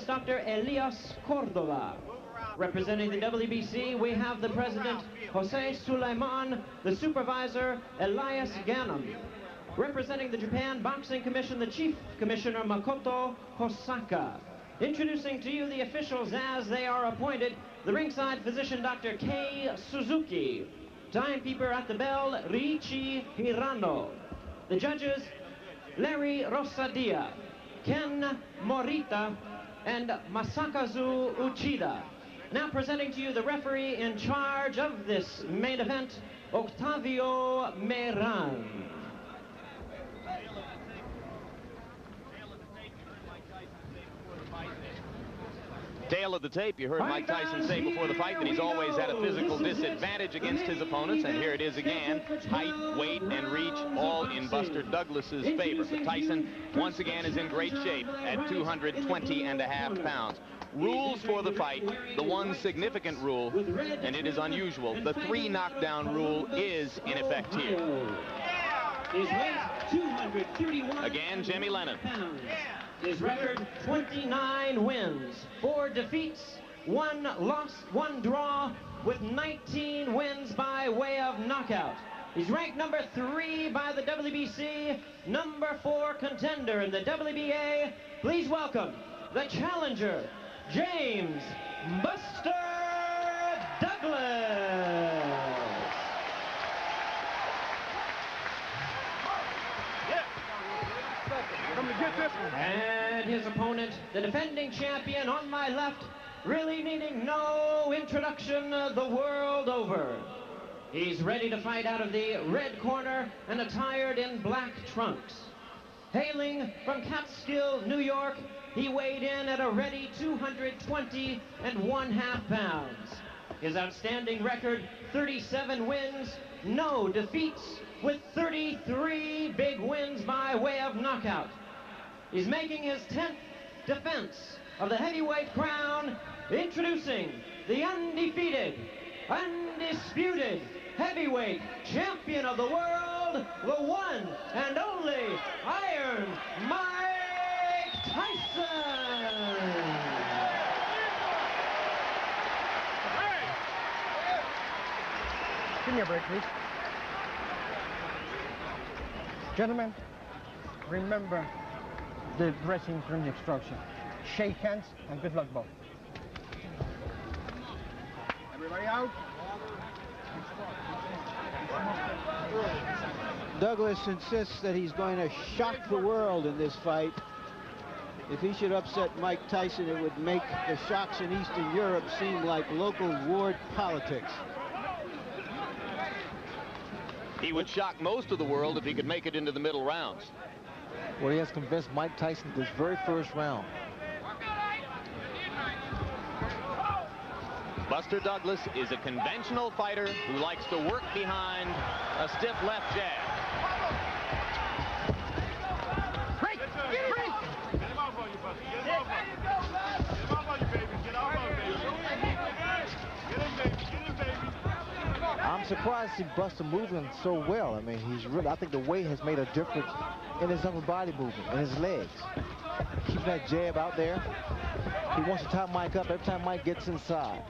Dr. Elias Cordova. Representing the WBC, we have the president, Jose Sulaiman, the supervisor, Elias Ganem. Representing the Japan Boxing Commission, the chief commissioner, Makoto Hosaka. Introducing to you the officials as they are appointed, the ringside physician, Dr. Kei Suzuki. Timekeeper at the bell, Riichi Hirano. The judges, Larry Rosadia, Ken Morita, and Masakazu Uchida. Now presenting to you the referee in charge of this main event, Octavio Meran. Tail of the tape, you heard Mike Tyson say before the fight that he's always at a physical disadvantage against his opponents, and here it is again. Height, weight, and reach all in Buster Douglas's favor. But Tyson, once again, is in great shape at 220.5 pounds. Rules for the fight, the one significant rule, and it is unusual, the 3 knockdown rule is in effect here. Again, Jimmy Lennon. His record, 29 wins, 4 defeats, 1 loss, 1 draw, with 19 wins by way of knockout. He's ranked number 3 by the WBC, number 4 contender in the WBA. Please welcome the challenger, James Buster Douglas. And his opponent, the defending champion on my left, really needing no introduction the world over. He's ready to fight out of the red corner and attired in black trunks. Hailing from Catskill, New York, he weighed in at a ready 220.5 pounds. His outstanding record, 37 wins, no defeats, with 33 big wins by way of knockout. He's making his 10th defense of the heavyweight crown, introducing the undefeated, undisputed heavyweight champion of the world, the one and only Iron Mike Tyson. Give me a break, please. Gentlemen, remember the dressing room instruction. Shake hands and good luck, both. Everybody out. Douglas insists that he's going to shock the world in this fight. If he should upset Mike Tyson, it would make the shocks in Eastern Europe seem like local ward politics. He would shock most of the world if he could make it into the middle rounds. Well, he has convinced Mike Tyson this very first round. Buster Douglas is a conventional fighter who likes to work behind a stiff left jab. Break! Break! Get him off on you, Buster. Get him off on you. Get him off on you, baby. Get off on you, baby. Get him, baby. Get him, baby. I'm surprised to see Buster moving so well. I mean, he's really, I think the weight has made a difference in his upper body movement and his legs. Keeping that jab out there. He wants to tie Mike up every time Mike gets inside.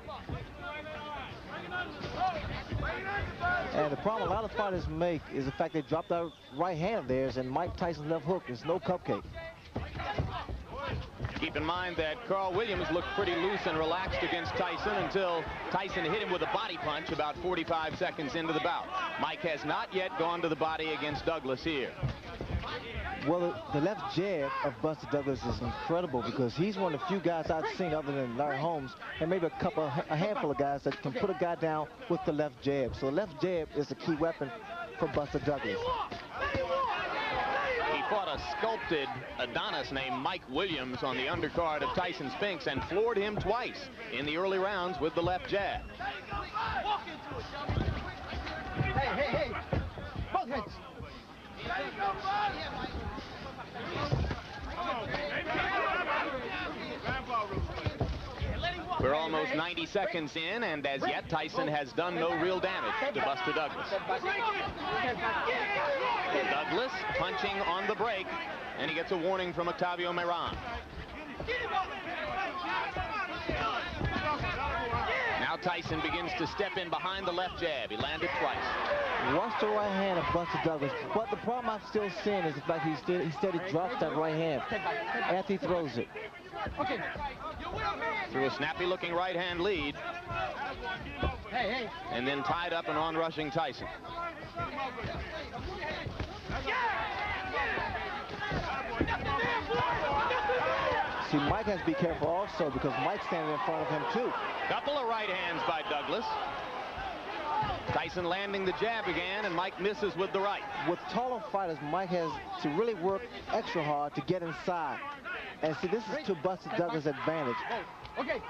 And the problem a lot of fighters make is the fact they drop that right hand of theirs, and Mike Tyson's left hook is no cupcake. Keep in mind that Carl Williams looked pretty loose and relaxed against Tyson until Tyson hit him with a body punch about 45 seconds into the bout. Mike has not yet gone to the body against Douglas here. Well, the left jab of Buster Douglas is incredible because he's one of the few guys I've seen other than Larry Holmes and maybe a handful of guys that can put a guy down with the left jab. So the left jab is the key weapon for Buster Douglas. He fought a sculpted Adonis named Mike Williams on the undercard of Tyson Spinks and floored him twice in the early rounds with the left jab. Hey! Both heads! We're almost 90 seconds in, and as yet, Tyson has done no real damage to Buster Douglas. Douglas punching on the break, and he gets a warning from Octavio Meran. Tyson begins to step in behind the left jab. He landed twice. Watch the right hand of Buster Douglas. But the problem I'm still seeing is the fact he steady drops that right hand after he throws it. Through a snappy-looking right-hand lead. And then tied up and on-rushing Tyson. See, Mike has to be careful also because Mike's standing in front of him too. Couple of right hands by Douglas. Tyson landing the jab again, and Mike misses with the right. With taller fighters, Mike has to really work extra hard to get inside. And see, this is to Buster Douglas' advantage. Okay.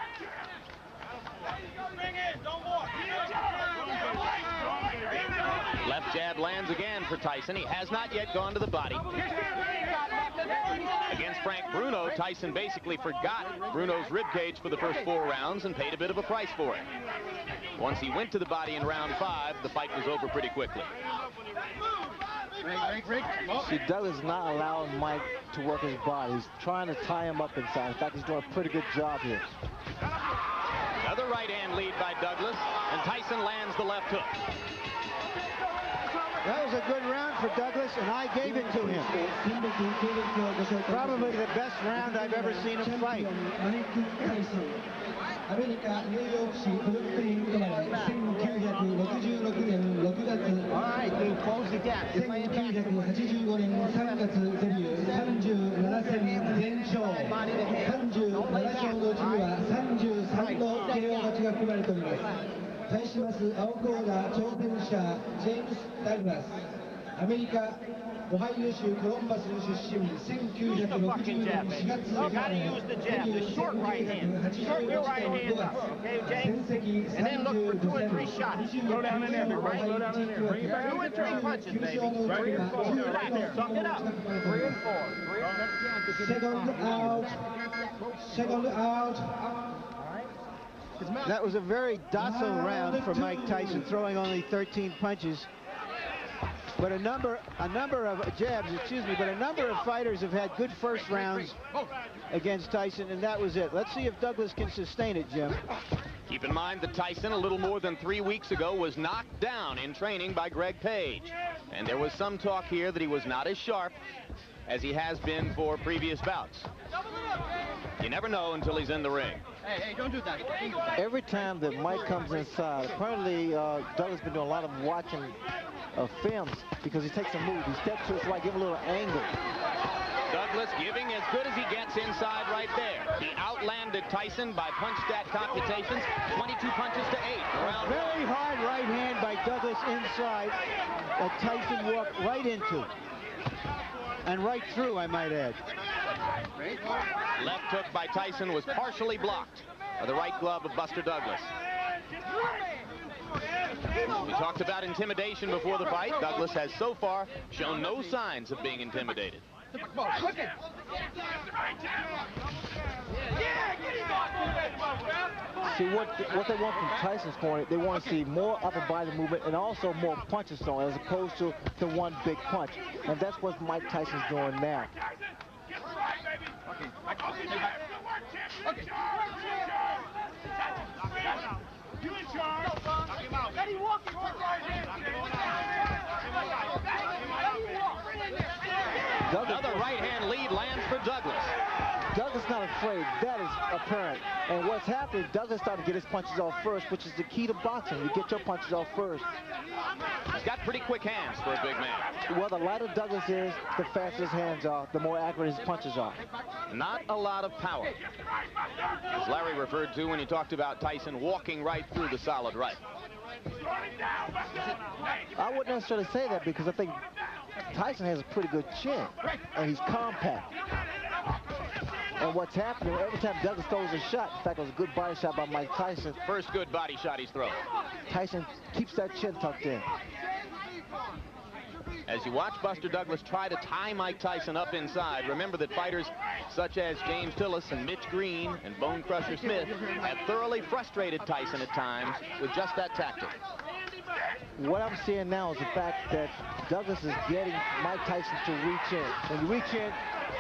Left jab lands again for Tyson. He has not yet gone to the body. Against Frank Bruno, Tyson basically forgot Bruno's ribcage for the first 4 rounds and paid a bit of a price for it. Once he went to the body in round 5, the fight was over pretty quickly. See, Douglas is not allowing Mike to work his body. He's trying to tie him up inside. In fact, he's doing a pretty good job here. Another right-hand lead by Douglas, and Tyson lands the left hook. That was a good round for Douglas, and I gave it to him. Probably the best round I've ever seen him fight. アメリカ・ニューヨーク市ブルックリン生まれ1966年6月1985年3月デビュー37戦全勝37勝のうちには33の KO 勝ちが含まれております。対します青コーナー挑戦者ジェームス・ダグラスアメリカ オハイオ州コロンバスの出身1960年4月生まれ1981年5月戦績35戦25戦オハイオ地区は9勝のうちは16のSecond out. That was a very docile round for Mike Tyson, throwing only 13 punches. But a number of jabs, but a number of fighters have had good first rounds against Tyson, and that was it. Let's see if Douglas can sustain it, Jim. Keep in mind that Tyson, a little more than 3 weeks ago, was knocked down in training by Greg Page. And there was some talk here that he was not as sharp as he has been for previous bouts. You never know until he's in the ring. Hey, don't do that. Every time that Mike comes inside, apparently Douglas has been doing a lot of watching films because he takes a move. He steps to his right, give a little angle. Douglas giving as good as he gets inside right there. He outlanded Tyson by punch stat computations, 22 punches to 8. Around Very hard right hand by Douglas inside that Tyson walked right into. And right through, I might add. Left hook by Tyson was partially blocked by the right glove of Buster Douglas. We talked about intimidation before the fight. Douglas has so far shown no signs of being intimidated. See, what they want from Tyson's corner, they want to see more upper body movement and also more punches thrown as opposed to the one big punch. And that's what Mike Tyson's doing now. Another right-hand lead lands for Douglas. Douglas not afraid. That is apparent. And what's happening, Douglas starting to get his punches off first, which is the key to boxing. You get your punches off first. He's got pretty quick hands for a big man. Well, the lighter Douglas is, the faster his hands are, the more accurate his punches are. Not a lot of power. As Larry referred to when he talked about Tyson walking right through the solid right. I wouldn't necessarily say that because I think Tyson has a pretty good chin, and he's compact. And what's happening, every time Douglas throws a shot, in fact, it was a good body shot by Mike Tyson. First good body shot he's thrown. Tyson keeps that chin tucked in. As you watch Buster Douglas try to tie Mike Tyson up inside, remember that fighters such as James Tillis and Mitch Green and Bone Crusher Smith have thoroughly frustrated Tyson at times with just that tactic. What I'm seeing now is the fact that Douglas is getting Mike Tyson to reach in. When you reach in,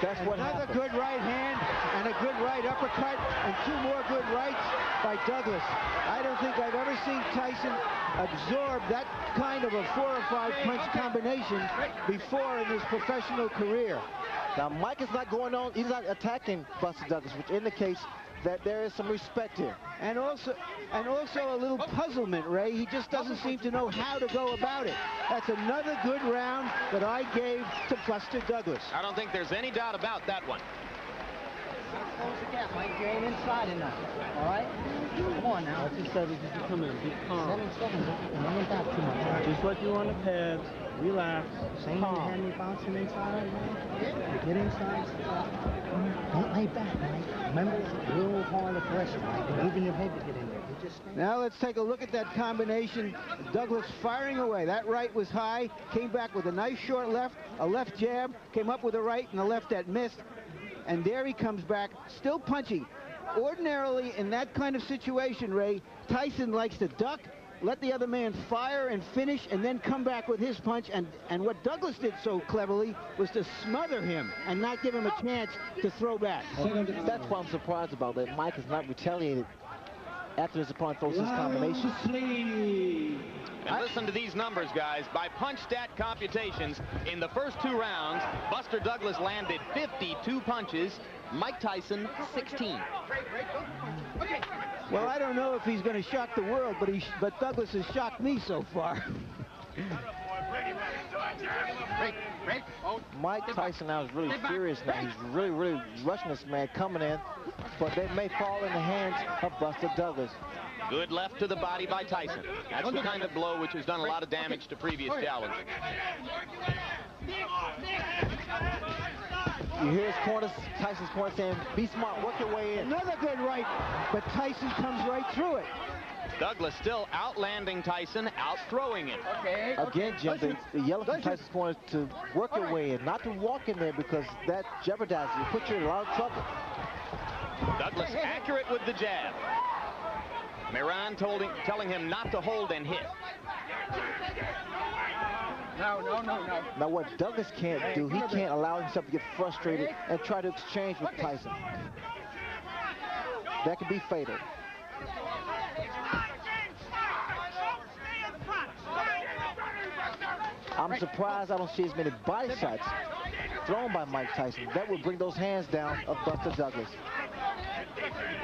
That's what Another happened. good right hand and a good right uppercut and 2 more good rights by Douglas. I don't think I've ever seen Tyson absorb that kind of a 4 or 5 punch combination before in his professional career. Now, Mike is not going on. He's not attacking Buster Douglas, which indicates that there is some respect here. And also a little puzzlement, Ray. He just doesn't seem to know how to go about it. That's another good round that I gave to Buster Douglas. I don't think there's any doubt about that one. Close the gap, Mike. You ain't inside enough. All right? Come on now. That's just 7 just to come in. Be calm. 7-7. And ain't back too much. Right? Just like you on the pads. Relax. Same way you had me bouncing inside, man. You get inside. Don't lay back, Mike. Remember, it's real hard aggression, Mike. You're moving your head to get in there. You just stand. Now let's take a look at that combination. Douglas firing away. That right was high. Came back with a nice short left, a left jab. Came up with a right and a left that missed. And there he comes back, still punching. Ordinarily, in that kind of situation, Ray, Tyson likes to duck, let the other man fire and finish, and then come back with his punch. And what Douglas did so cleverly was to smother him and not give him a chance to throw back. That's what I'm surprised about, that Mike has not retaliated after his opponent throws his combination. And listen to these numbers, guys. By punch stat computations, in the first 2 rounds, Buster Douglas landed 52 punches, Mike Tyson 16. Well, I don't know if he's going to shock the world, but Douglas has shocked me so far. Mike Tyson now is really furious now. He's really rushing this man coming in, but they may fall in the hands of Buster Douglas. Good left to the body by Tyson. That's the kind of blow which has done a lot of damage to previous challengers. You hear his corner, Tyson's corner saying, be smart, work your way in. Another good right, but Tyson comes right through it. Douglas still outlanding Tyson, out-throwing him. Again, Jim, the yelling from Tyson's corner to work your way in, not to walk in there, because that jeopardizes you, put you in a lot of trouble. Douglas accurate with the jab. Miran telling him not to hold and hit. No. Now, what Douglas can't do, he can't allow himself to get frustrated and try to exchange with Tyson. That could be fatal. I'm surprised I don't see as many body shots thrown by Mike Tyson. That would bring those hands down of Buster Douglas.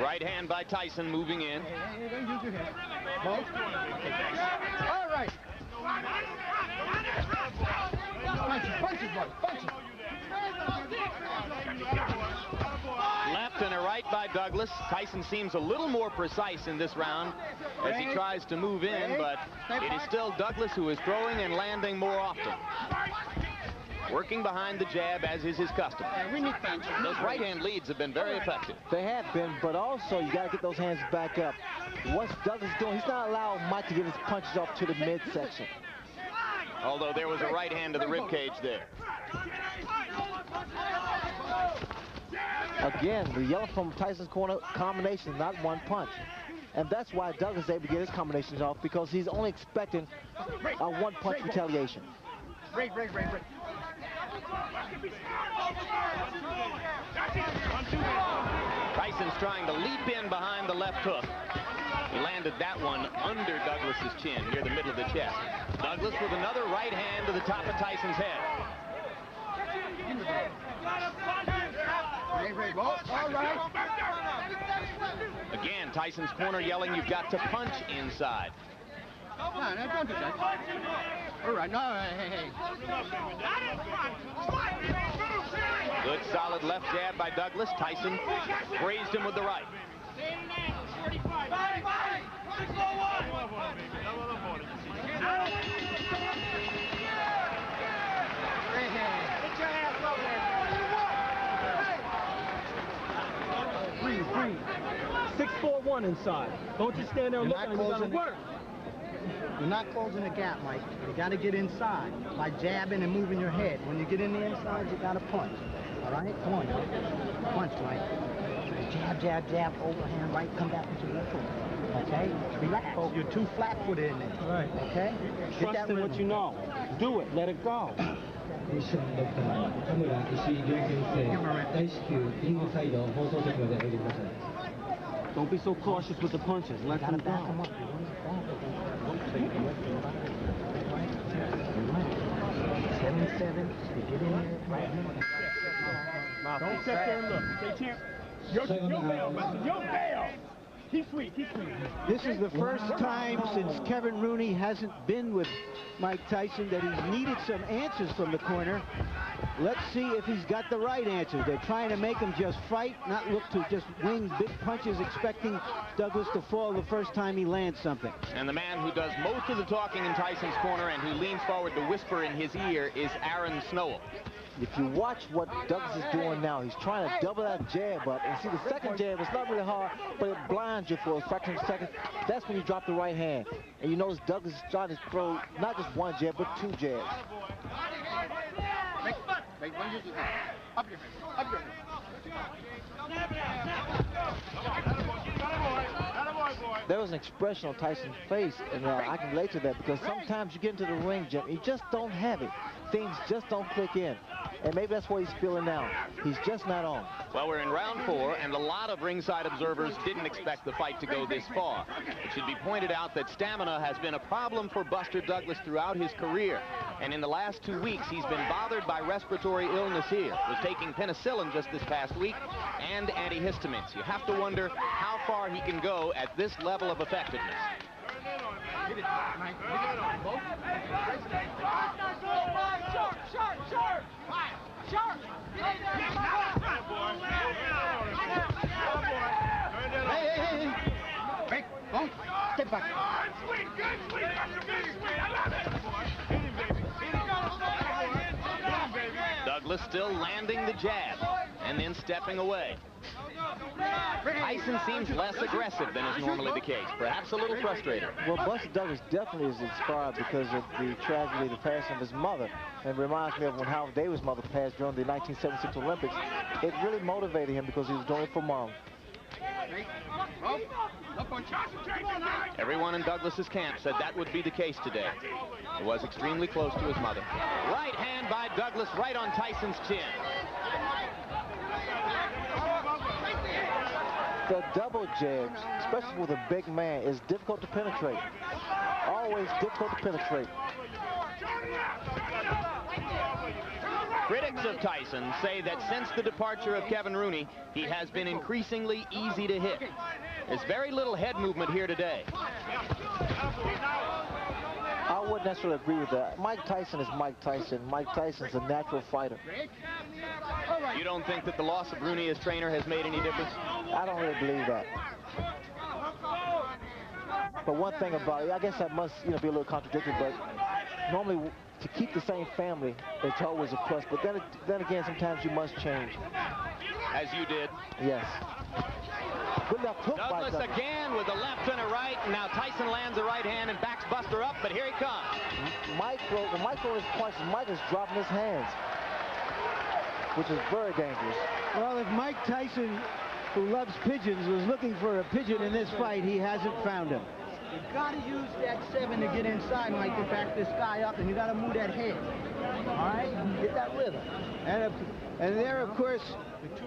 Right hand by Tyson moving in. Don't use your head. All right. Punches, boy. Punches. Left and a right by Douglas. Tyson seems a little more precise in this round as he tries to move in, but it is still Douglas who is throwing and landing more often. Working behind the jab, as is his custom. Those right-hand leads have been very effective. They have been, but also you got to get those hands back up. Once Douglas is doing, he's not allowing Mike to get his punches off to the midsection. Although there was a right hand to the rib cage there. Again, the yelling from Tyson's corner, combination, not one punch. And that's why Douglas is able to get his combinations off, because he's only expecting a one-punch retaliation. Tyson's trying to leap in behind the left hook. He landed that one under Douglas's chin, near the middle of the chest. Douglas with another right hand to the top of Tyson's head. All right. Again, Tyson's corner yelling, you've got to punch inside. No, don't do that. All right, no, hey. Good solid left jab by Douglas. Tyson grazed him with the right. Breathe. 6-4-1 inside. Don't just stand there and look at him. You gotta work. You're not closing the gap, Mike. You got to get inside by jabbing and moving your head. When you get in the inside, you got to punch. All right? Come on, now. Punch, Mike. Jab, overhand, right, come back with your left foot. Okay? Relax. You're too flat-footed in there. Right. Okay? Trust in what you know. Do it. Let it go. ミッションドクター田村石井亮先生、大至急リングサイド放送席までおいでください。 Don't be so cautious with the punches. Let them go. 7-7. Get in there right now. Don't sit there and look. Stay champ. Your bail, Buster. Your bail. He's sweet. He's sweet. This is the first time since Kevin Rooney hasn't been with Mike Tyson that he's needed some answers from the corner. Let's see if he's got the right answers. They're trying to make him just fight, not look to just wing big punches, expecting Douglas to fall the first time he lands something. And the man who does most of the talking in Tyson's corner and who leans forward to whisper in his ear is Aaron Snowell. If you watch what Douglas is doing now, he's trying to double that jab up. And see, the second jab is not really hard, but it blinds you for a fraction of a second. That's when you drop the right hand. And you notice Douglas is trying to throw not just one jab, but two jabs. Up your head. Up your head. There was an expression on Tyson's face, and I can relate to that because sometimes you get into the ring, Jim, you just don't have it. Things just don't click in. And maybe that's what he's feeling now. He's just not on. Well, we're in round 4, and a lot of ringside observers didn't expect the fight to go this far. It should be pointed out that stamina has been a problem for Buster Douglas throughout his career. And in the last 2 weeks, he's been bothered by respiratory illness here. Was taking penicillin just this past week and antihistamines. You have to wonder how far he can go at this level of effectiveness. Hey. Break. Boom. Step back. Douglas still landing the jab and then stepping away. Tyson seems less aggressive than is normally the case, perhaps a little frustrated. Well, Buster Douglas definitely is inspired because of the tragedy, the passing of his mother. And it reminds me of when Howard Davis' mother passed during the 1976 Olympics. It really motivated him because he was doing it for Mom. Everyone in Douglas's camp said that would be the case today. He was extremely close to his mother. Right hand by Douglas right on Tyson's chin. The double jabs, especially with a big man, is difficult to penetrate. Always difficult to penetrate. Critics of Tyson say that since the departure of Kevin Rooney, he has been increasingly easy to hit. There's very little head movement here today. I wouldn't necessarily agree with that. Mike Tyson is Mike Tyson. Mike Tyson's a natural fighter. You don't think that the loss of Rooney as trainer has made any difference? I don't really believe that. But one thing about it, I guess that must, be a little contradictory, but normally to keep the same family, it's always a plus. But then again, sometimes you must change. As you did. Yes. Good left hook by Douglas again with a left and a right. And now Tyson lands a right hand and backs Buster up, but here he comes. When Mike throws punches, Mike is dropping his hands, which is very dangerous. Well, if Mike Tyson, who loves pigeons, was looking for a pigeon in this fight, he hasn't found him. You gotta use that 7 to get inside, Mike, to back this guy up, and you gotta move that head. All right? Get that rhythm. And there, of course,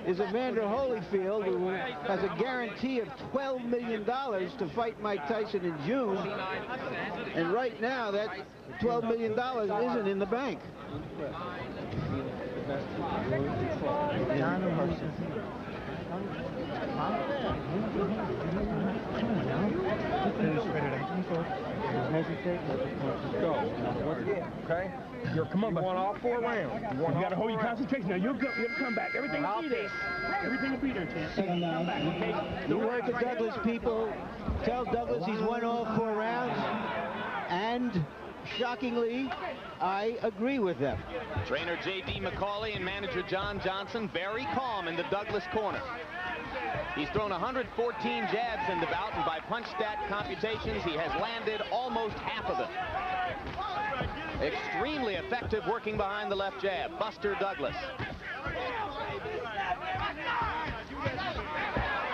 is Evander Holyfield, who has a guarantee of $12 million to fight Mike Tyson in June. And right now, that $12 million isn't in the bank. Okay? Come on, you want all 4 rounds. You got to hold your concentration. Now, you'll come back. Everything will be there. Everything will be there, champ. Come back, okay? You heard the Douglas people. Tell Douglas he's won all 4 rounds. And shockingly, I agree with them. Trainer J.D. McCauley and manager John Johnson very calm in the Douglas corner. He's thrown 114 jabs in the bout, and by punch stat computations, he has landed almost half of them. Extremely effective working behind the left jab, Buster Douglas.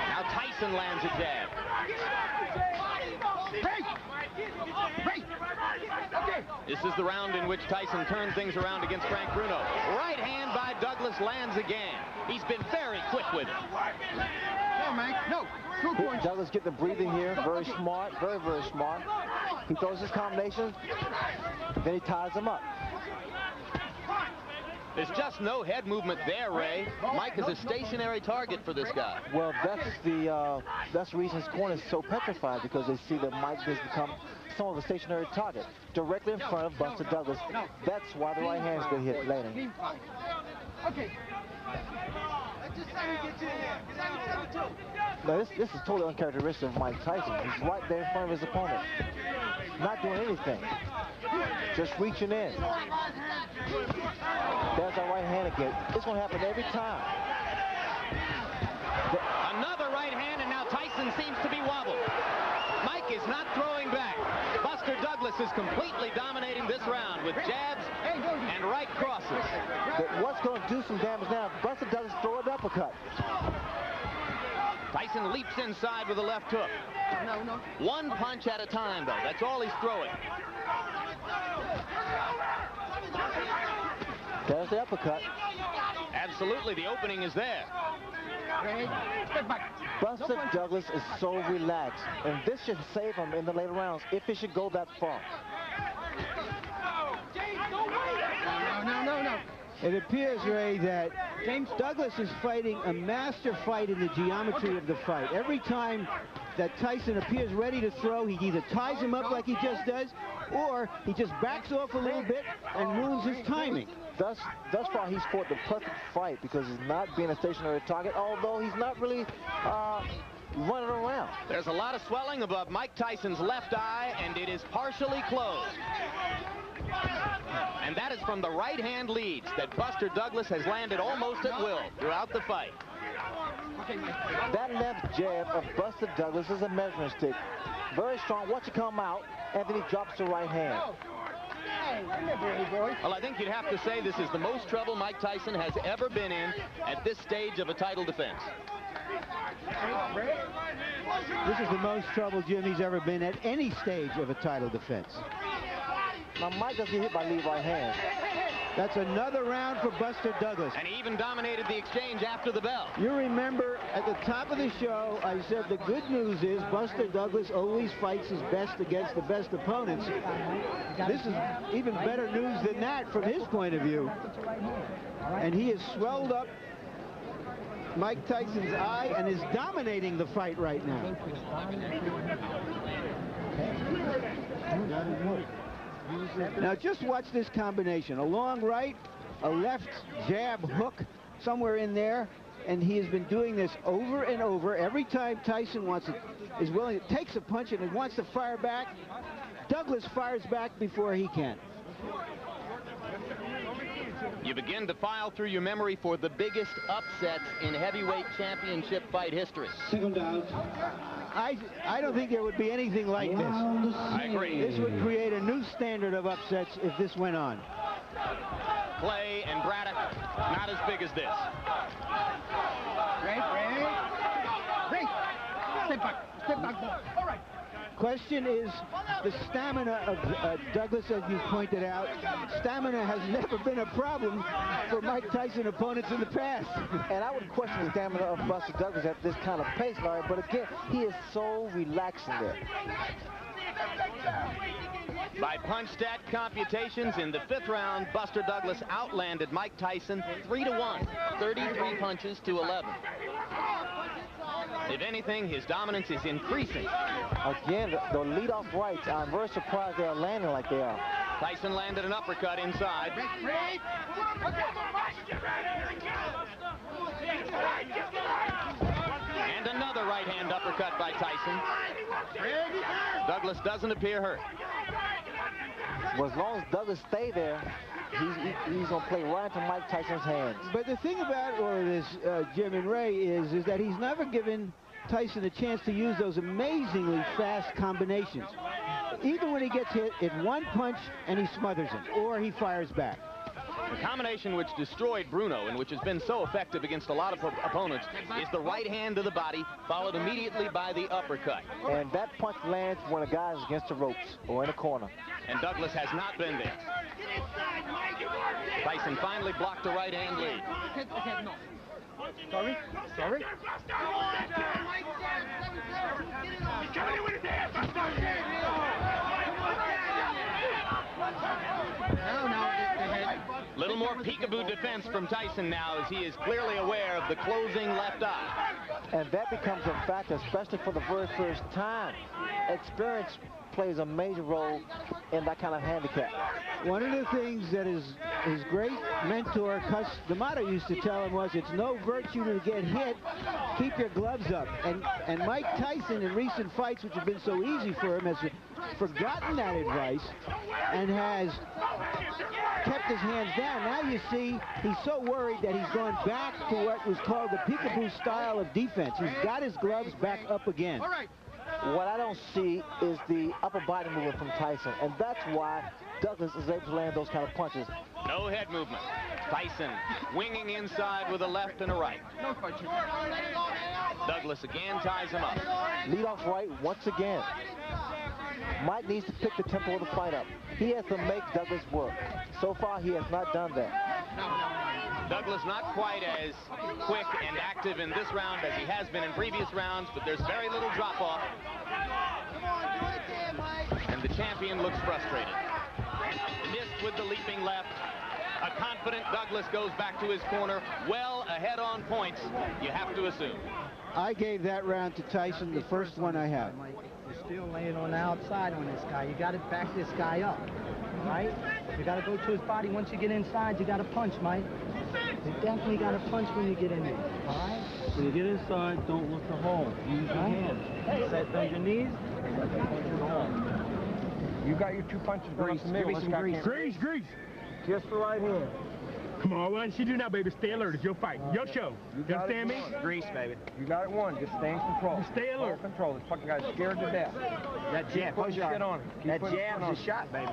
Now Tyson lands a jab. This is the round in which Tyson turned things around against Frank Bruno. Right hand by Douglas lands again. He's been very quick with it. No, Mike. No. Douglas get the breathing here. Very smart. Very, very smart. He throws his combinations. Then he ties them up. There's just no head movement there, Ray. Mike is a stationary target for this guy. Well, that's the reason his corner is so petrified, because they see that Mike has become some of a stationary target directly in front of Buster Douglas. That's why the right hand's been hit landing. Okay. Now this is totally uncharacteristic of Mike Tyson. He's right there in front of his opponent, not doing anything, just reaching in. There's our right hand again. It's going to happen every time. Another right hand, and now Tyson seems to be wobbled. Mike is not throwing back. Buster Douglas is completely dominating this round with jabs and right crosses. But what's going to do some damage now? Buster Douglas throw an uppercut. Tyson leaps inside with a left hook. No. One punch at a time, though. That's all he's throwing. There's the uppercut. Absolutely, the opening is there. Buster Douglas is so relaxed, and this should save him in the later rounds if it should go that far. No. It appears, Ray, that Douglas is fighting a master fight in the geometry of the fight. Every time that Tyson appears ready to throw, he either ties him up like he just does, or he just backs off a little bit and ruins his timing. Thus far, he's fought the perfect fight because he's not being a stationary target, although he's not really running around. There's a lot of swelling above Mike Tyson's left eye, and it is partially closed. And that is from the right hand leads that Buster Douglas has landed almost at will throughout the fight. That left jab of Buster Douglas is a measuring stick. Very strong. Watch it come out, and then he drops the right hand. Well, I think you'd have to say this is the most trouble Mike Tyson has ever been in at this stage of a title defense. This is the most trouble Jimmy's ever been at any stage of a title defense. Now, Mike doesn't get hit by lead right hand. That's another round for Buster Douglas. And he even dominated the exchange after the bell. You remember at the top of the show, I said the good news is Buster Douglas always fights his best against the best opponents. This is even better news than that from his point of view. And he has swelled up Mike Tyson's eye and is dominating the fight right now. Now just watch this combination. A long right, a left jab hook somewhere in there, and he has been doing this over and over. Every time Tyson is willing, takes a punch and wants to fire back, Douglas fires back before he can. You begin to file through your memory for the biggest upsets in heavyweight championship fight history. Second out. I don't think there would be anything like this. I agree. This would create a new standard of upsets if this went on. Clay and Braddock, not as big as this. Great. Step back. All right. Question is the stamina of Douglas, as you pointed out. Stamina has never been a problem for Mike Tyson opponents in the past. And I would question the stamina of Buster Douglas at this kind of pace, Larry, but again, he is so relaxing there. By punch stat computations, in the 5th round, Buster Douglas outlanded Mike Tyson 3-1, 33 punches to 11. If anything, his dominance is increasing. Again, the leadoff rights, I'm very surprised they are landing like they are. Tyson landed an uppercut inside. And another right-hand uppercut by Tyson. Douglas doesn't appear hurt. Well, as long as Douglas stay there, he's going to play right into Mike Tyson's hands. But the thing about all of this, Jim and Ray, is that he's never given Tyson a chance to use those amazingly fast combinations. Even when he gets hit, it's one punch and he smothers him, or he fires back. The combination which destroyed Bruno and which has been so effective against a lot of opponents is the right hand to the body, followed immediately by the uppercut. And that punch lands when a guy is against the ropes or in a corner. And Douglas has not been there. Tyson finally blocked the right hand lead. Sorry? Sorry? Little more peekaboo defense from Tyson now, as he is clearly aware of the closing left eye. And that becomes a factor, especially for the very first time. Experience plays a major role in that kind of handicap. One of the things that his great mentor, Cus D'Amato, used to tell him was, it's no virtue to get hit, keep your gloves up. And Mike Tyson, in recent fights, which have been so easy for him, has forgotten that advice and has kept his hands down. Now you see he's so worried that he's gone back to what was called the peekaboo style of defense. He's got his gloves back up again. What I don't see is the upper body movement from Tyson, and that's why Douglas is able to land those kind of punches. No head movement. Tyson winging inside with a left and a right. Douglas again ties him up. Lead off right once again. Mike needs to pick the tempo of the fight up. He has to make Douglas work. So far, he has not done that. Douglas not quite as quick and active in this round as he has been in previous rounds, but there's very little drop-off. And the champion looks frustrated. Missed with the leaping left. A confident Douglas goes back to his corner, well ahead on points, you have to assume. I gave that round to Tyson, the first one I have. You're still laying on the outside on this guy. You got to back this guy up, all right? You got to go to his body. Once you get inside, you got to punch, Mike. You definitely got to punch when you get in there, all right? When you get inside, don't look to hold. Use your hands. Set on your knees, and punch your hold. You got your two punches. Grease, give me some grease. Grease. Just the right hand. Come on, what should you do now, baby? Stay alert. It's your fight. Your show. You understand me? Grease, baby. You got it won. Just stay in control. Stay alert. Control. This fucking guy's scared to death. That jab. Put your shit on him. That jab's a shot, baby.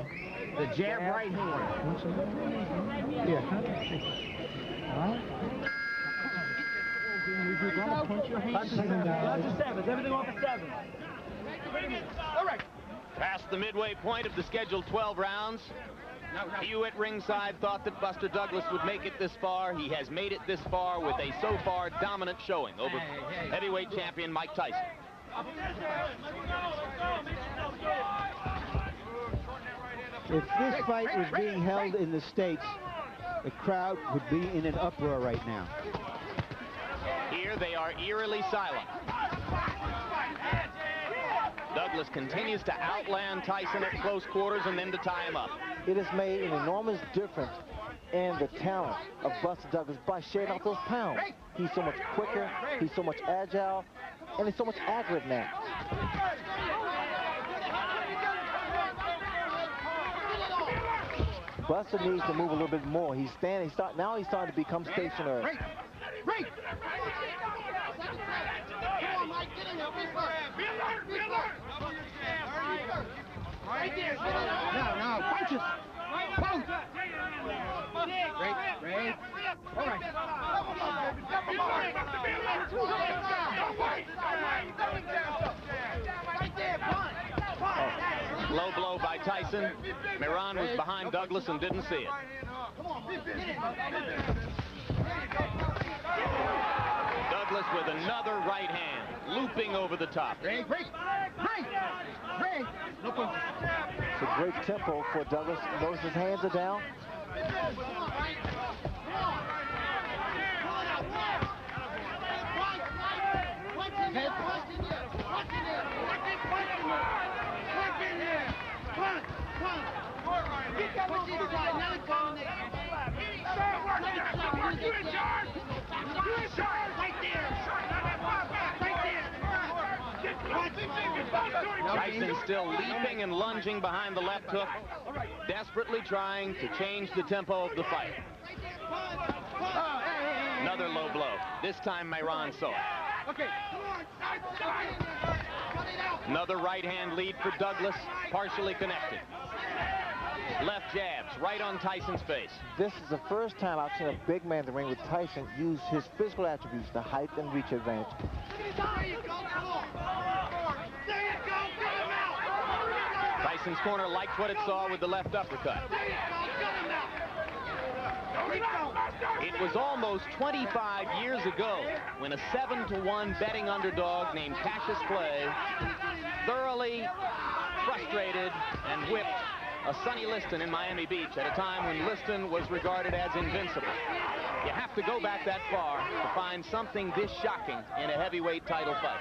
The jab right hand. Yeah. All right? You gotta punch your hands. Lots of sevens. Everything off of seven. All right. Past the midway point of the scheduled 12 rounds. Few at ringside thought that Buster Douglas would make it this far. He has made it this far with a so far dominant showing over heavyweight champion Mike Tyson. If this fight was being held in the States, the crowd would be in an uproar right now. Here they are eerily silent. Douglas continues to outland Tyson at close quarters and then to tie him up. It has made an enormous difference in the talent of Buster Douglas by shedding off those pounds. He's so much quicker, he's so much agile, and he's so much accurate now. Buster needs to move a little bit more. He's standing, now he's starting to become stationary. Right. No, punches. Punch. Great. All right. Low blow by Tyson. Miran was behind Douglas and didn't see it. Douglas with another right hand, looping over the top. It's a great tempo for Douglas. Notice his hands are down. Tyson still leaping and lunging behind the left hook, desperately trying to change the tempo of the fight. Another low blow. This time Miran saw it. Another right hand lead for Douglas, partially connected. left jabs right on Tyson's face. This is the first time I've seen a big man in the ring with Tyson use his physical attributes, the height and reach advantage. Tyson's corner liked what it saw with the left uppercut. It was almost 25 years ago when a 7-to-1 betting underdog named Cassius Clay thoroughly frustrated and whipped a Sonny Liston in Miami Beach at a time when Liston was regarded as invincible. You have to go back that far to find something this shocking in a heavyweight title fight.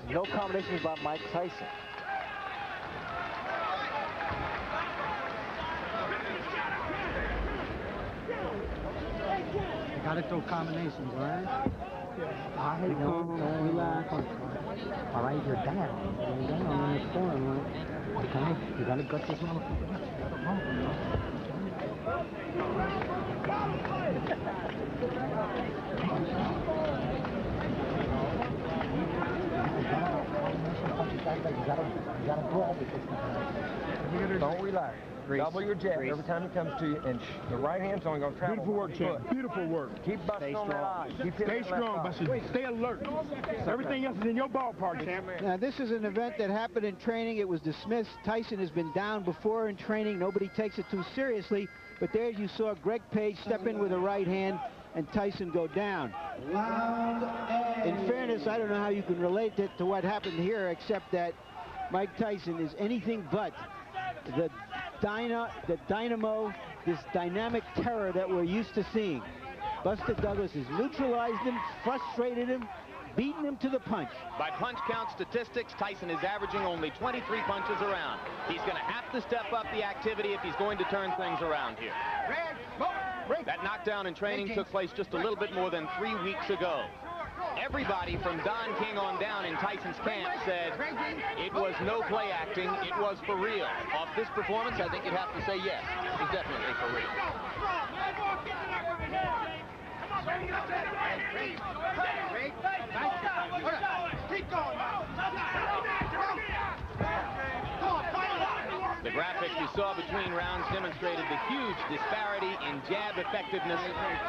No combinations by Mike Tyson. You gotta throw combinations, right? I hate don't relax. All right, you're down. You're down in the corner, right? You gotta gut this motherfucker. You gotta brawl with this. Don't relax. Double your jab every time it comes to you, and the right hand's only going to travel. Beautiful work, champ. Beautiful work. Keep busting on that eye. Stay strong, Buster. Stay alert. Everything else is in your ballpark, champ. Now, this is an event that happened in training. It was dismissed. Tyson has been down before in training. Nobody takes it too seriously. But there you saw Greg Page step in with a right hand and Tyson go down. In fairness, I don't know how you can relate it to what happened here, except that Mike Tyson is anything but the dynamo, this dynamic terror that we're used to seeing. Buster Douglas has neutralized him, frustrated him, beaten him to the punch. By punch count statistics, Tyson is averaging only 23 punches around. He's going to have to step up the activity if he's going to turn things around here. That knockdown in training took place just a little bit more than 3 weeks ago. Everybody from Don King on down in Tyson's camp said it was no play acting, it was for real. Off this performance, I think you'd have to say yes, it was definitely for real. The graphic you saw between rounds demonstrated the huge disparity in jab effectiveness.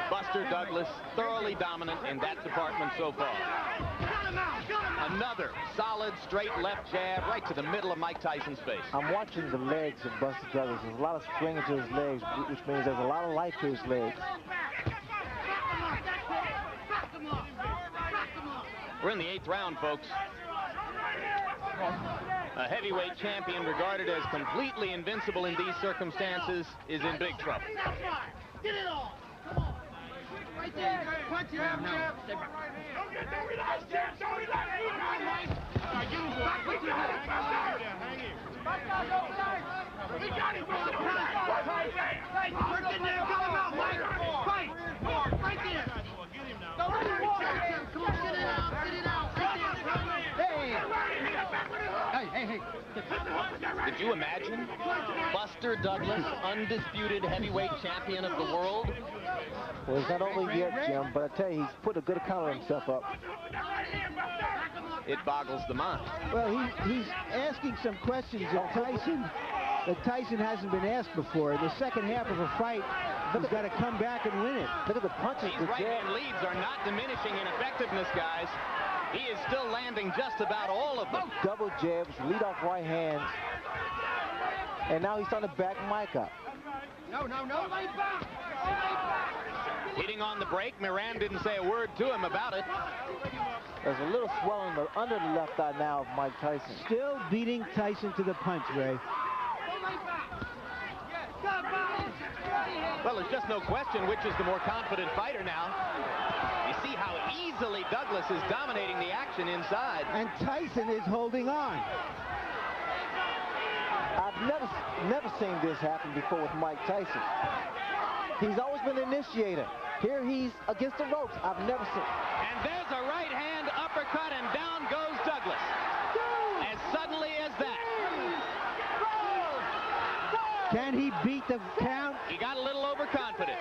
Buster Douglas thoroughly dominant in that department so far. Another solid straight left jab right to the middle of Mike Tyson's face. I'm watching the legs of Buster Douglas. There's a lot of spring into his legs, which means there's a lot of life to his legs. We're in the 8th round, folks. A heavyweight champion regarded as completely invincible in these circumstances is in big trouble. Get it on! Come on! Right there! Punch it out now! Don't relax, Jeff! Don't relax! All right, get him, boy! Hang in! We got him! Work in there! Cut him out, Mike! Fight! Right there! Get him now! Don't let him walk! Come on, get it out! Get it out! Hey! Did you imagine Buster Douglas, undisputed heavyweight champion of the world? Well, it's not over yet, Jim, but I tell you, he's put a good account of himself up. It boggles the mind. Well, he's asking some questions of Tyson that Tyson hasn't been asked before. In the second half of a fight, he's got to come back and win it. Look at the punches. These right-hand leads are not diminishing in effectiveness, guys. He is still landing just about all of them. Double jabs, lead off right hands. And now he's starting to back Mike up. No, lay back! Hitting on the break, Moran didn't say a word to him about it. There's a little swelling under the left eye now of Mike Tyson. Still beating Tyson to the punch, Ray. Well, there's just no question which is the more confident fighter now. You see how easily Douglas is dominating the action inside. And Tyson is holding on. I've never seen this happen before with Mike Tyson. He's always been the initiator. Here he's against the ropes. I've never seen. And there's a right hand uppercut, and down goes Douglas. As suddenly as that. Can he beat the count? He got a little overconfident.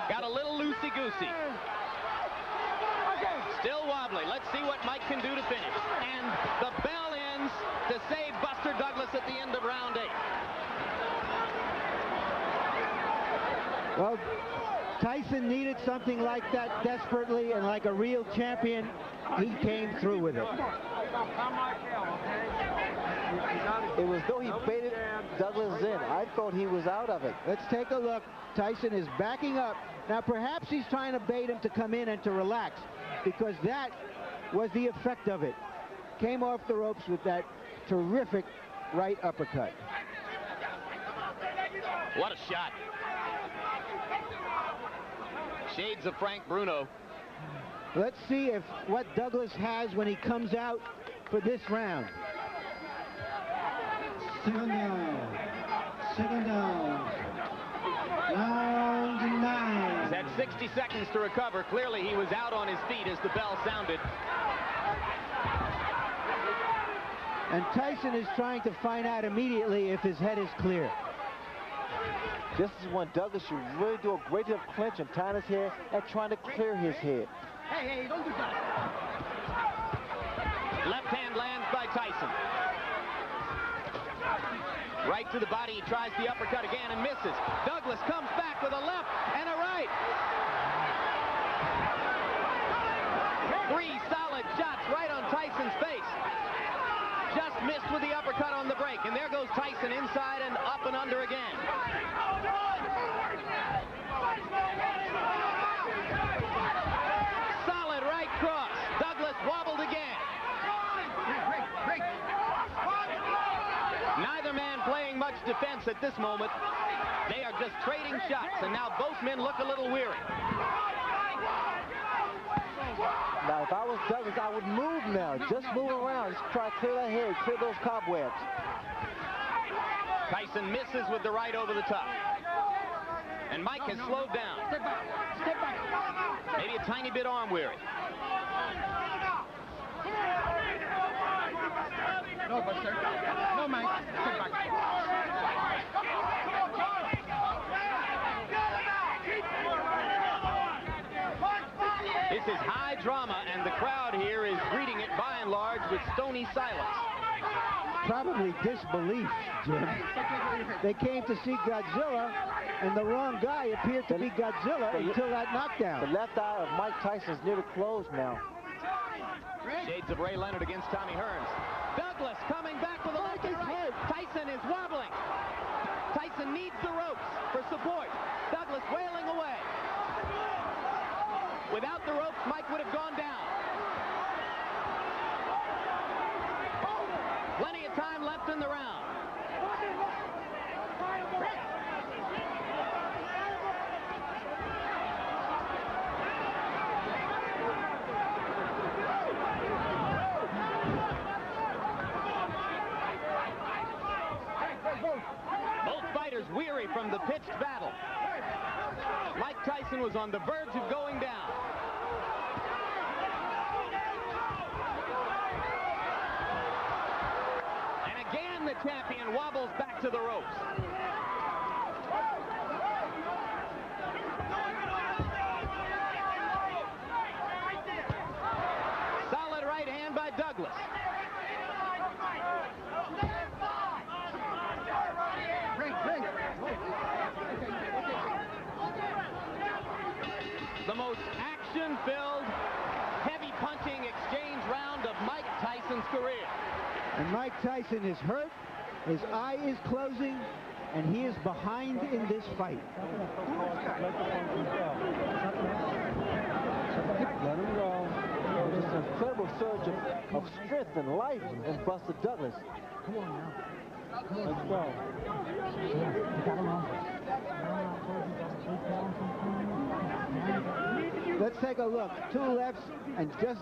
Got a little loosey-goosey. Still wobbly. Let's see what Mike can do to finish. And the bell ends to save Buster Douglas at the end of round 8. something like that desperately and like a real champion, he came through with it. It was though he baited Douglas in. I thought he was out of it. Let's take a look. Tyson is backing up. Now perhaps he's trying to bait him to come in and to relax, because that was the effect of it. Came off the ropes with that terrific right uppercut. What a shot. Shades of Frank Bruno. Let's see if what Douglas has when he comes out for this round. Second down. Second down. Round 9. He's had 60 seconds to recover. Clearly he was out on his feet as the bell sounded. And Tyson is trying to find out immediately if his head is clear. This is when Douglas should really do a great deal of clinching, tying his hair and trying to clear his head. Hey, don't do that. Left hand lands by Tyson. Right to the body, he tries the uppercut again and misses. Douglas comes back with a left and a right. 3 solid shots right on Tyson's face. Just missed with the uppercut on the break, and there goes Tyson inside and up and under again. Solid right cross. Douglas wobbled again. Neither man playing much defense at this moment. They are just trading shots, and now both men look a little weary. Now, if I was Douglas, I would move now. Just move around. Just try to clear that head, clear those cobwebs. Tyson misses with the right over the top. And Mike has slowed down. Step back. Step back. Maybe a tiny bit arm weary. No, Buster. No, Mike. Step back. This is high drama, and the crowd here is greeting it by and large with stony silence. Probably disbelief, Jim. They came to see Godzilla, and the wrong guy appeared to be Godzilla until that knockdown. The left eye of Mike Tyson's nearly closed now. Shades of Ray Leonard against Tommy Hearns. Douglas coming back with a left and right. Tyson is wobbling. Tyson needs the ropes for support. Douglas wailing away. Without the ropes, Mike would have gone down. Plenty of time left in the round. Both fighters weary from the pitched battle. Mike Tyson was on the verge of going down. And again, the champion wobbles back to the ropes. Solid right hand by Douglas. The most action-filled, heavy punching exchange round of Mike Tyson's career. And Mike Tyson is hurt, his eye is closing, and he is behind in this fight. Let him go. There's an incredible surge of strength and life in Buster Douglas. Come on now. Let's go. Let's take a look. 2 lefts, and just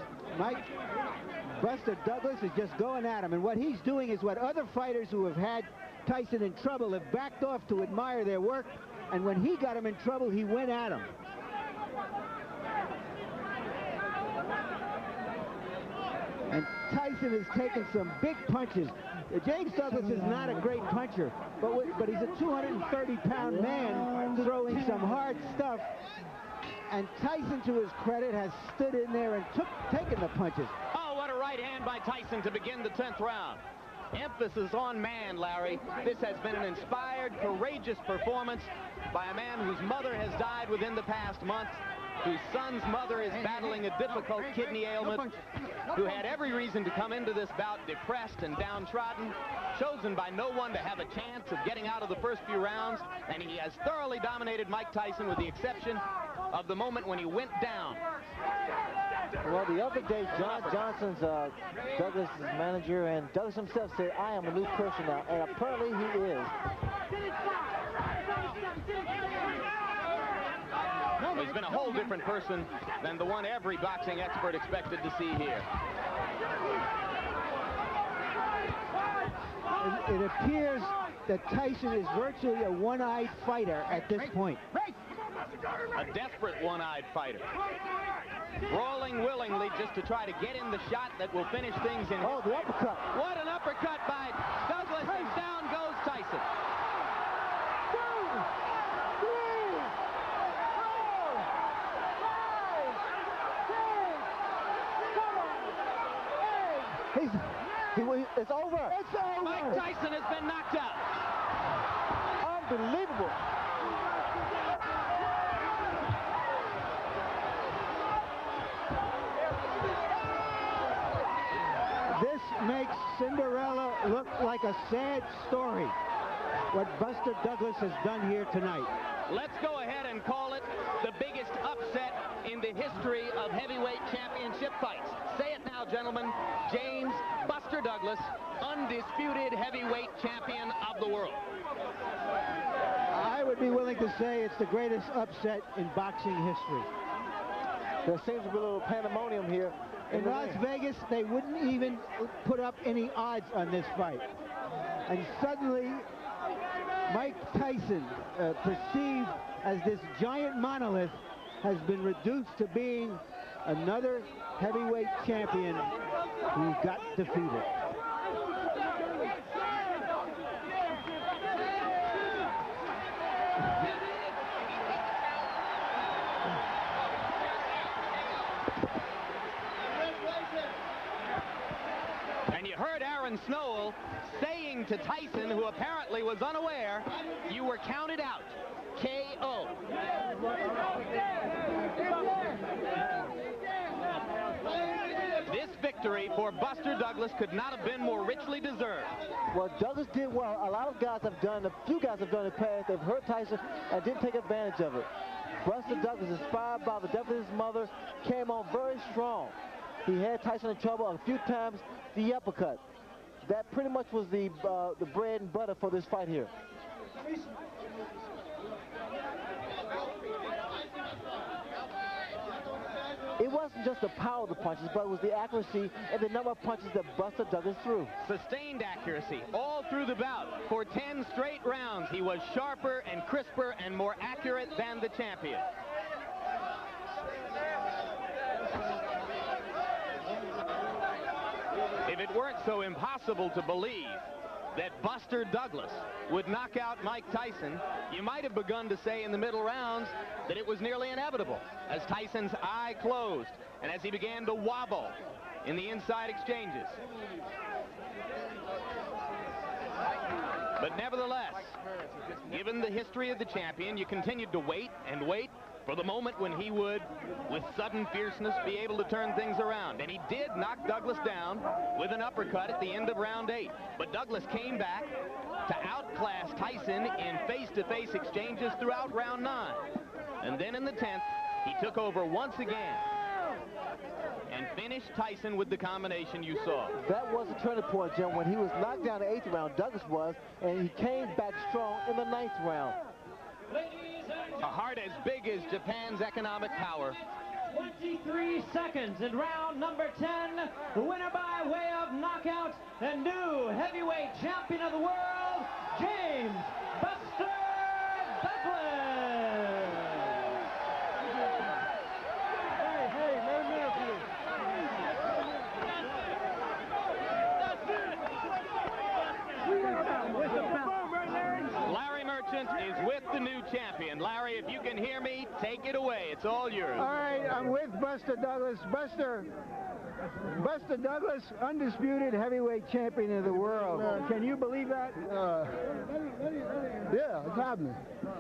Buster Douglas is just going at him. And what he's doing is what other fighters who have had Tyson in trouble have backed off to admire their work. And when he got him in trouble, he went at him. And Tyson is taking some big punches. James Douglas is not a great puncher, but he's a 230-pound man throwing some hard stuff. And Tyson, to his credit, has stood in there and taken the punches. Oh, what a right hand by Tyson to begin the 10th round. Emphasis on man, Larry. This has been an inspired, courageous performance by a man whose mother has died within the past month. whose son's mother is battling a difficult kidney ailment, who had every reason to come into this bout depressed and downtrodden, chosen by no one to have a chance of getting out of the first few rounds, and he has thoroughly dominated Mike Tyson with the exception of the moment when he went down. Well, the other day, John Johnson's Douglas' manager, and Douglas himself said, I am a new person now, and apparently he is. He's been a whole different person than the one every boxing expert expected to see here. It appears that Tyson is virtually a one-eyed fighter at this point. A desperate one-eyed fighter. Brawling willingly just to try to get in the shot that will finish things in. Oh, the uppercut. What an uppercut by Douglas, and down goes Tyson. It's over. It's over. Mike Tyson has been knocked out. Unbelievable. This makes Cinderella look like a sad story, what Buster Douglas has done here tonight. Let's go ahead and call it the biggest upset in the history of heavyweight championship fights. Say it now, gentlemen. James Buster Douglas, undisputed heavyweight champion of the world. I would be willing to say it's the greatest upset in boxing history. There seems to be a little pandemonium here. In Las Vegas, they wouldn't even put up any odds on this fight. And suddenly, Mike Tyson, perceived as this giant monolith, has been reduced to being another heavyweight champion who got defeated. And you heard Aaron Snowell saying to Tyson, who apparently was unaware, you were counted out. KO. This victory for Buster Douglas could not have been more richly deserved. Well, Douglas did well. A lot of guys have done, a few guys have done in the past. They've hurt Tyson and didn't take advantage of it. Buster Douglas, inspired by the death of his mother, came on very strong. He had Tyson in trouble a few times. The uppercut. That pretty much was the bread and butter for this fight here. It wasn't just the power of the punches, but it was the accuracy and the number of punches that Buster Douglas threw. Sustained accuracy all through the bout. For 10 straight rounds, he was sharper and crisper and more accurate than the champion. If it weren't so impossible to believe that Buster Douglas would knock out Mike Tyson, you might have begun to say in the middle rounds that it was nearly inevitable, as Tyson's eye closed and as he began to wobble in the inside exchanges. But nevertheless, given the history of the champion, you continued to wait and wait for the moment when he would, with sudden fierceness, be able to turn things around. And he did knock Douglas down with an uppercut at the end of round 8. But Douglas came back to outclass Tyson in face-to-face exchanges throughout round 9. And then in the 10th, he took over once again and finished Tyson with the combination you saw. That was a turning point, Jim. When he was knocked down in the 8th round, Douglas was, and he came back strong in the 9th round. A heart as big as Japan's economic power. 23 seconds in round number 10. The winner by way of knockout and new heavyweight champion of the world, James Buster Douglas. Larry Merchant is with the new champion. Larry, if you can hear me, take it away. It's all yours. All right, I'm with Buster Douglas. Buster, Buster Douglas, undisputed heavyweight champion of the world. Can you believe that? Yeah, it's happening.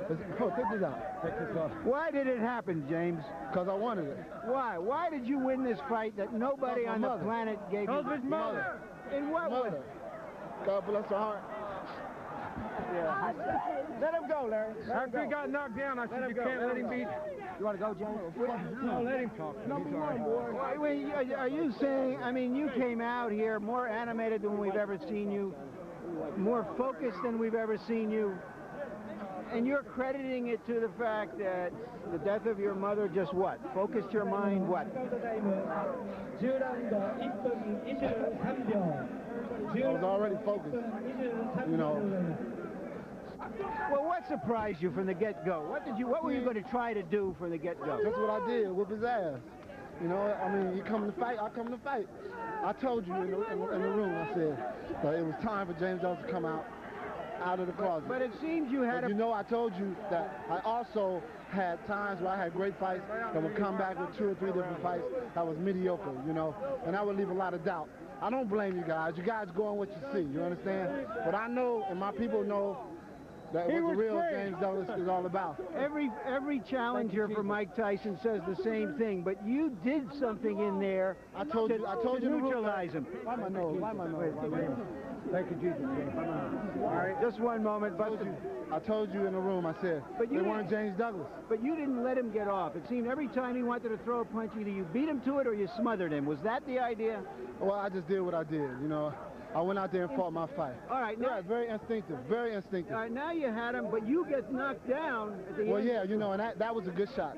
Check this out. Why did it happen, James? Because I wanted it. Why? Why did you win this fight that nobody on the planet gave you? His mother. In what way? God bless her heart. Yeah. Let him go, Larry. After he got knocked down, I said, you can't let him beat. You want to go, James? No, let him talk. Number one, boy. Are you saying, I mean, you came out here more animated than we've ever seen you, more focused than we've ever seen you, and you're crediting it to the fact that the death of your mother just what? Focused your mind what? I was already focused, you know. Well, what surprised you from the get-go? What were you going to try to do from the get-go? That's what I did, whoop his ass. You know, I mean, he come to fight, I come to fight. I told you in the room, I said that it was time for James Douglas to come out of the closet. But it seems you had you know, I told you that I also had times where I had great fights that would come back with 2 or 3 different fights that was mediocre, you know, and I would leave a lot of doubt. I don't blame you guys. You guys go on what you see, you understand? But I know, and my people know, that what the real James Douglas is all about. Every challenger for Mike Tyson says the same thing, but you did something in there to neutralize him. Why my nose? Why my nose? Thank you, Jesus. All right, just one moment. I told you in the room, I said, they weren't James Douglas. But you didn't let him get off. It seemed every time he wanted to throw a punch, either you beat him to it or you smothered him. Was that the idea? Well, I just did what I did, you know. I went out there and fought my fight. All right. Yeah, very instinctive, very instinctive. All right, now you had him, but you get knocked down at the end. Well, yeah, you know, and that was a good shot.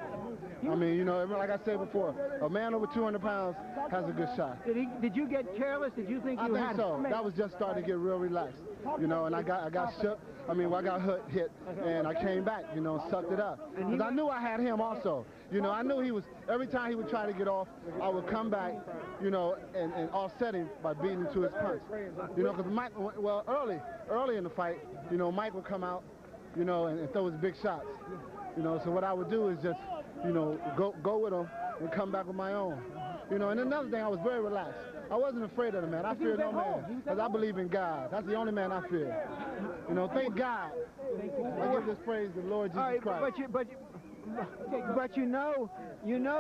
I mean, you know, like I said before, a man over 200 pounds has a good shot. Did you get careless? Did you think you had? I think so. That was just starting to get real relaxed, you know, and I got shook. I mean, I got hit, and I came back, you know, sucked it up. Because I knew I had him also. You know, I knew he was, every time he would try to get off, I would come back, you know, and offset him by beating him to his punch. You know, because Mike, well, early in the fight, you know, Mike would come out, you know, and throw his big shots. You know, so what I would do is just, you know, go with him and come back with my own. You know, and another thing, I was very relaxed. I wasn't afraid of the man. I fear no man, because I believe in God. That's the only man I fear. You know, thank God. I give this praise to the Lord Jesus Christ. But you know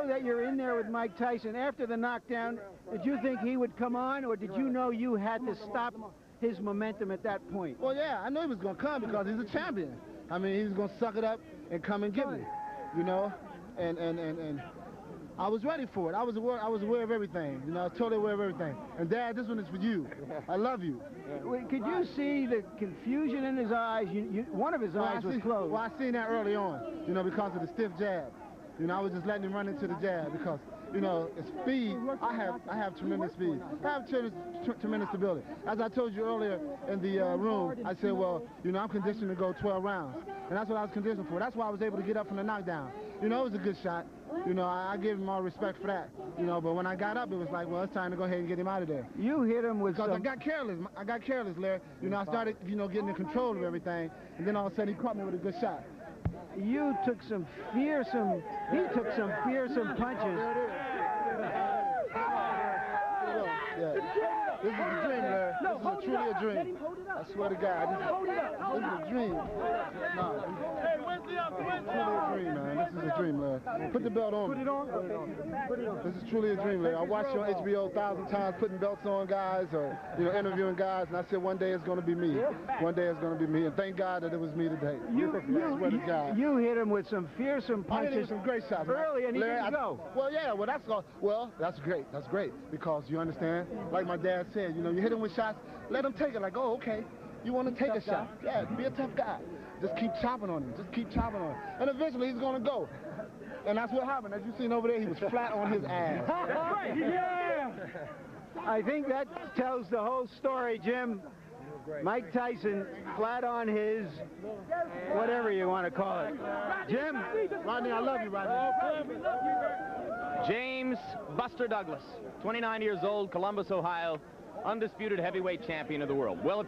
that you're in there with Mike Tyson. After the knockdown, did you think he would come on, or did you know you had to stop his momentum at that point? Well, yeah, I knew he was going to come because he's a champion. I mean, he was going to suck it up and come and get me, you know, and I was ready for it. I was aware of everything. You know, I was totally aware of everything. And Dad, this one is for you. I love you. Could you see the confusion in his eyes? One of his eyes was closed. Well, I seen that early on, you know, because of the stiff jab. You know, I was just letting him run into the jab because, you know, speed, I have tremendous speed. I have tremendous ability. As I told you earlier in the room, I said, well, you know, I'm conditioned to go 12 rounds. And that's what I was conditioned for. That's why I was able to get up from the knockdown. You know, it was a good shot. You know, I give him all respect for that. You know, but when I got up, it was like, well, it's time to go ahead and get him out of there. You hit him with Because I got careless, Larry. You know, I started, you know, getting in control of everything. And then all of a sudden, he caught me with a good shot. You took some fearsome, he took some fearsome punches. Yeah. This is a dream, Larry. This is truly a dream. I swear to God. This is a dream. No. This is truly a dream, man. This is a dream, Larry. Put the belt on. Put it on? Okay. This is truly a dream, Larry. I watched you on HBO 1,000 times putting belts on guys or, you know, interviewing guys, and I said one day it's going to be me. One day it's going to be me, and thank God that it was me today. I swear to God. You hit him with some fearsome punches. I hit him with some great shots. Early, and he didn't go. Well, yeah, that's great. That's great, because you understand, like my dad said, you know, you hit him with shots, let him take it like, oh, okay, you want to take a shot. Yeah, be a tough guy. Just keep chopping on him. Just keep chopping on him. And eventually he's going to go. And that's what happened. As you seen over there, he was flat on his ass. Yeah! I think that tells the whole story, Jim. Mike Tyson flat on his, whatever you want to call it. Jim? Rodney, I love you, Rodney. James Buster Douglas, 29 years old, Columbus, Ohio, undisputed heavyweight champion of the world. Well, if you